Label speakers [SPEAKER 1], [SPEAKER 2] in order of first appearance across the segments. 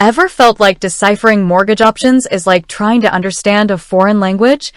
[SPEAKER 1] Ever felt like deciphering mortgage options is like trying to understand a foreign language?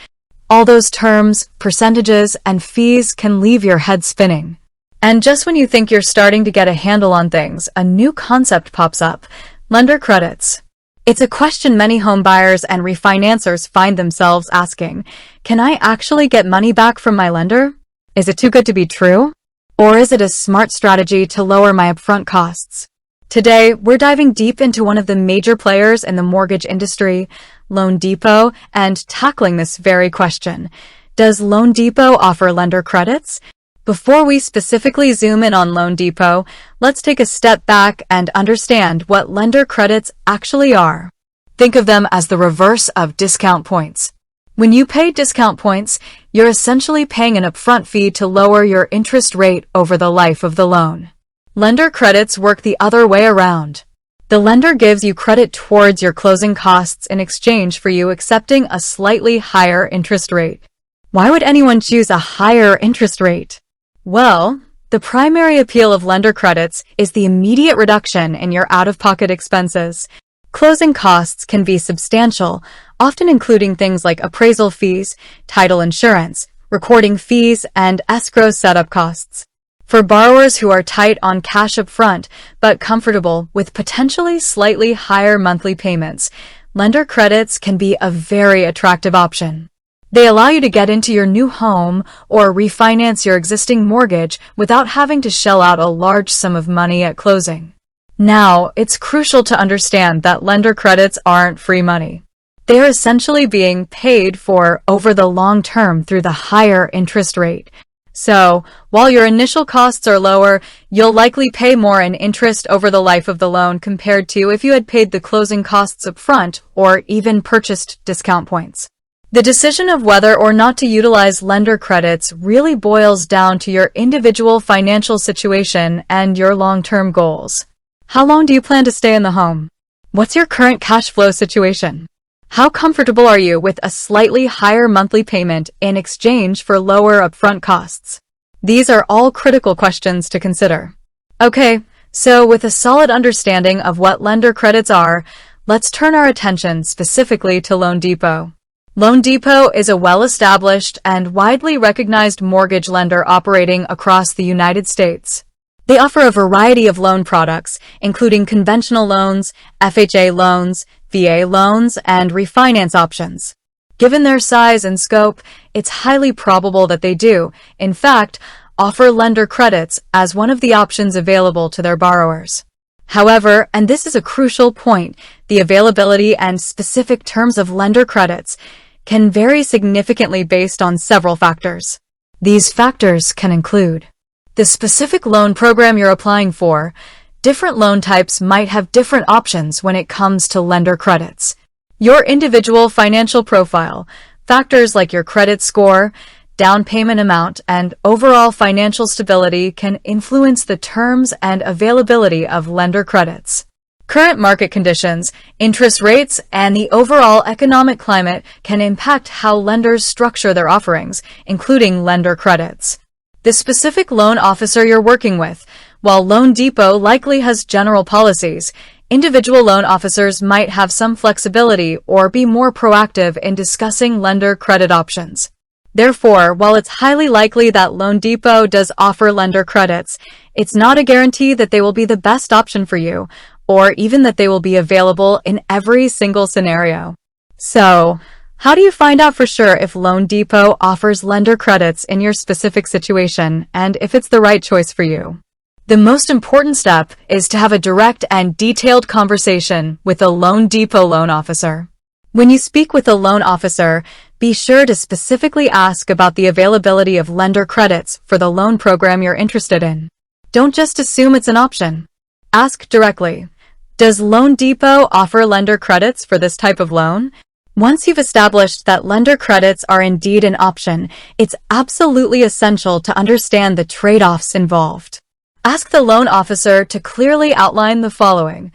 [SPEAKER 1] All those terms, percentages, and fees can leave your head spinning. And just when you think you're starting to get a handle on things, a new concept pops up: lender credits. It's a question many home buyers and refinancers find themselves asking. Can I actually get money back from my lender? Is it too good to be true? Or is it a smart strategy to lower my upfront costs? Today, we're diving deep into one of the major players in the mortgage industry, LoanDepot, and tackling this very question. Does LoanDepot offer lender credits? Before we specifically zoom in on LoanDepot, let's take a step back and understand what lender credits actually are. Think of them as the reverse of discount points. When you pay discount points, you're essentially paying an upfront fee to lower your interest rate over the life of the loan. Lender credits work the other way around. The lender gives you credit towards your closing costs in exchange for you accepting a slightly higher interest rate. Why would anyone choose a higher interest rate? Well, the primary appeal of lender credits is the immediate reduction in your out-of-pocket expenses. Closing costs can be substantial, often including things like appraisal fees, title insurance, recording fees, and escrow setup costs. For borrowers who are tight on cash up front but comfortable with potentially slightly higher monthly payments, lender credits can be a very attractive option. They allow you to get into your new home or refinance your existing mortgage without having to shell out a large sum of money at closing. Now, it's crucial to understand that lender credits aren't free money. They are essentially being paid for over the long term through the higher interest rate. So, while your initial costs are lower, you'll likely pay more in interest over the life of the loan compared to if you had paid the closing costs up front or even purchased discount points. The decision of whether or not to utilize lender credits really boils down to your individual financial situation and your long-term goals. How long do you plan to stay in the home? What's your current cash flow situation? How comfortable are you with a slightly higher monthly payment in exchange for lower upfront costs? These are all critical questions to consider. Okay, so with a solid understanding of what lender credits are, let's turn our attention specifically to LoanDepot. LoanDepot is a well-established and widely recognized mortgage lender operating across the United States. They offer a variety of loan products, including conventional loans, FHA loans, VA loans, and refinance options. Given their size and scope, it's highly probable that they do, in fact, offer lender credits as one of the options available to their borrowers. However, and this is a crucial point, the availability and specific terms of lender credits can vary significantly based on several factors. These factors can include the specific loan program you're applying for. Different loan types might have different options when it comes to lender credits. Your individual financial profile, factors like your credit score, down payment amount, and overall financial stability can influence the terms and availability of lender credits. Current market conditions, interest rates, and the overall economic climate can impact how lenders structure their offerings, including lender credits. The specific loan officer you're working with. While LoanDepot likely has general policies, individual loan officers might have some flexibility or be more proactive in discussing lender credit options. Therefore, while it's highly likely that LoanDepot does offer lender credits, it's not a guarantee that they will be the best option for you, or even that they will be available in every single scenario. So, how do you find out for sure if LoanDepot offers lender credits in your specific situation and if it's the right choice for you? The most important step is to have a direct and detailed conversation with a LoanDepot loan officer. When you speak with a loan officer, be sure to specifically ask about the availability of lender credits for the loan program you're interested in. Don't just assume it's an option. Ask directly. Does LoanDepot offer lender credits for this type of loan? Once you've established that lender credits are indeed an option, it's absolutely essential to understand the trade-offs involved. Ask the loan officer to clearly outline the following: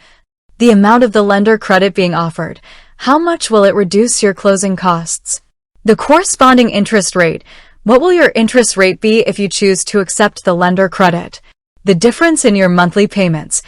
[SPEAKER 1] the amount of the lender credit being offered. How much will it reduce your closing costs? The corresponding interest rate. What will your interest rate be if you choose to accept the lender credit? The difference in your monthly payments.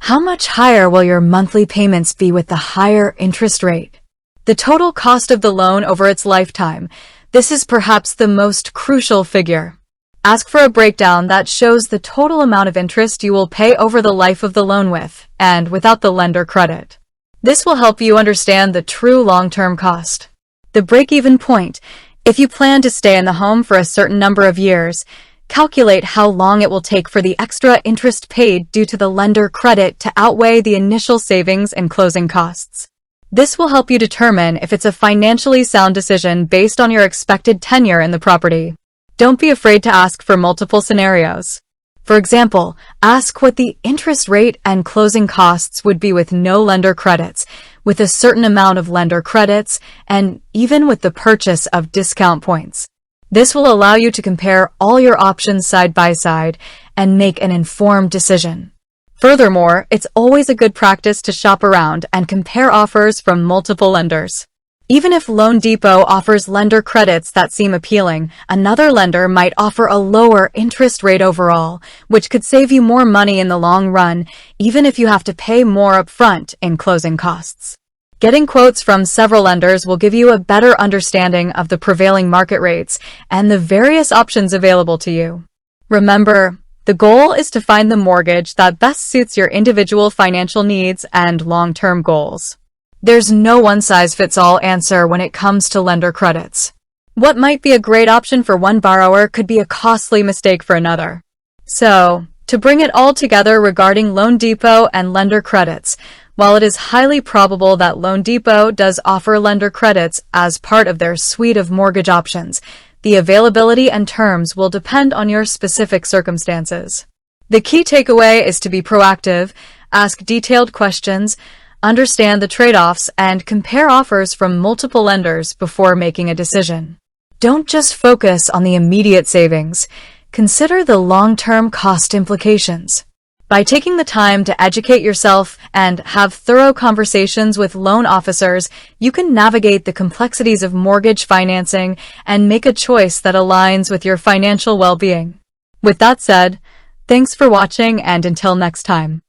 [SPEAKER 1] How much higher will your monthly payments be with the higher interest rate? The total cost of the loan over its lifetime. This is perhaps the most crucial figure. Ask for a breakdown that shows the total amount of interest you will pay over the life of the loan with and without the lender credit. This will help you understand the true long-term cost. The break-even point. If you plan to stay in the home for a certain number of years, calculate how long it will take for the extra interest paid due to the lender credit to outweigh the initial savings and closing costs. This will help you determine if it's a financially sound decision based on your expected tenure in the property. Don't be afraid to ask for multiple scenarios. For example, ask what the interest rate and closing costs would be with no lender credits, with a certain amount of lender credits, and even with the purchase of discount points. This will allow you to compare all your options side by side and make an informed decision. Furthermore, it's always a good practice to shop around and compare offers from multiple lenders. Even if LoanDepot offers lender credits that seem appealing, another lender might offer a lower interest rate overall, which could save you more money in the long run, even if you have to pay more upfront in closing costs. Getting quotes from several lenders will give you a better understanding of the prevailing market rates and the various options available to you. Remember, the goal is to find the mortgage that best suits your individual financial needs and long-term goals. There's no one-size-fits-all answer when it comes to lender credits. What might be a great option for one borrower could be a costly mistake for another. So, to bring it all together regarding LoanDepot and lender credits, while it is highly probable that LoanDepot does offer lender credits as part of their suite of mortgage options, the availability and terms will depend on your specific circumstances. The key takeaway is to be proactive, ask detailed questions, understand the trade-offs, and compare offers from multiple lenders before making a decision. Don't just focus on the immediate savings. Consider the long-term cost implications. By taking the time to educate yourself and have thorough conversations with loan officers, you can navigate the complexities of mortgage financing and make a choice that aligns with your financial well-being. With that said, thanks for watching, and until next time.